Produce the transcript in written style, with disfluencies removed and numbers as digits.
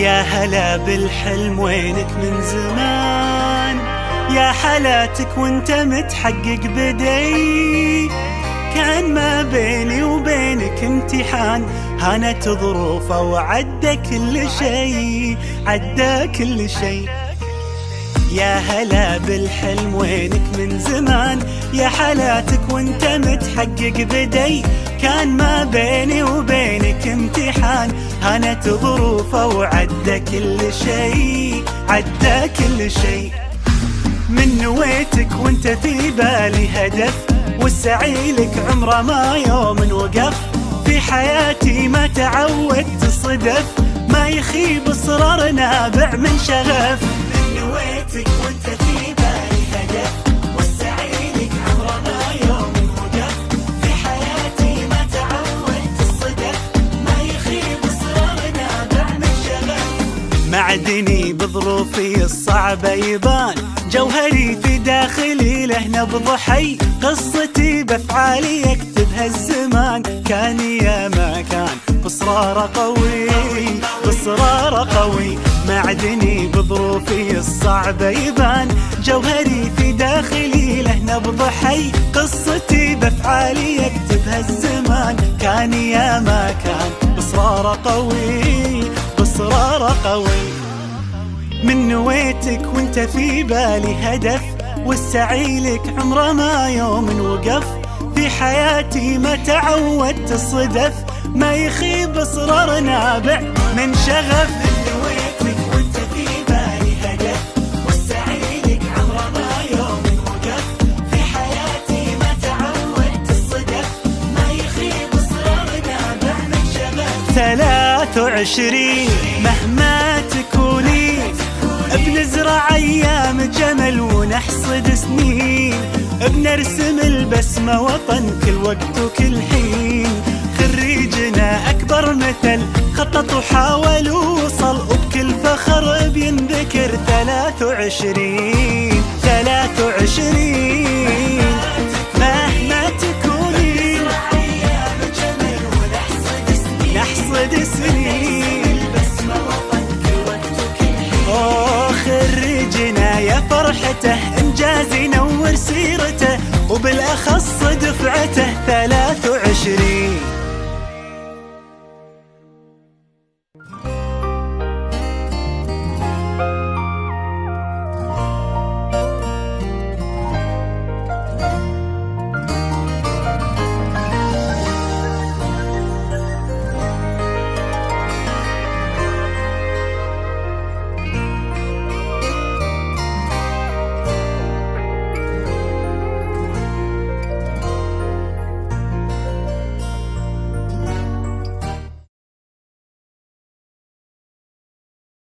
يا هلا بالحلم وينك من زمان، يا حالاتك وانت متحقق بدي. كان ما بيني وبينك امتحان، هانت ظروفه وعدى كل شي، عدى كل شي. يا هلا بالحلم وينك من زمان، يا حالاتك وانت متحقق بدي. كان ما بيني وبينك امتحان، هانت ظروفه وعدى كل شي، عدى كل شي. من نويتك وانت في بالي هدف، والسعي لك عمره ما يوم وقف. في حياتي ما تعودت صدف، ما يخيب اصرار نابع من شغف. من نويتك وانت في بالي هدف، والسعي لك عمره ما يوم وقف. في حياتي ما تعودت الصدف، ما يخيب اصرار نابع من شغف. معدني بظروفي الصعبة يبان، جوهري في داخلي له نبض حي. قصتي بافعالي يكتبها الزمان، كان يا ما كان باصرار قوي، باصرار قوي. معدني بظروفي الصعبة يبان، جوهري في داخلي له نبض حي. قصتي بافعالي يكتبها الزمان، كان يا ما كان باصرار قوي، باصرار قوي. من نويتك وانت في بالي هدف، والسعي لك عمره ما يوم وقف. في حياتي ما تعودت الصدف، ما يخيب اصرار نابع من شغف. من نويتك وانت في بالي هدف، والسعي لك عمره ما يوم وقف. في حياتي ما تعودت الصدف، ما يخيب اصرار نابع من شغف. 23 مهما تكوني، بنزرع ايام جمل ونحصد سنين. بنرسم البسمة وطن كل وقت وكل حين. خريجنا اكبر مثل خطط وحاول ووصل، وبكل فخر بينذكر 23 23. مهما تكوني نحصد سنين. خريجنا يا فرحته انجاز ينور سيرته، وبالاخص دفعته 23.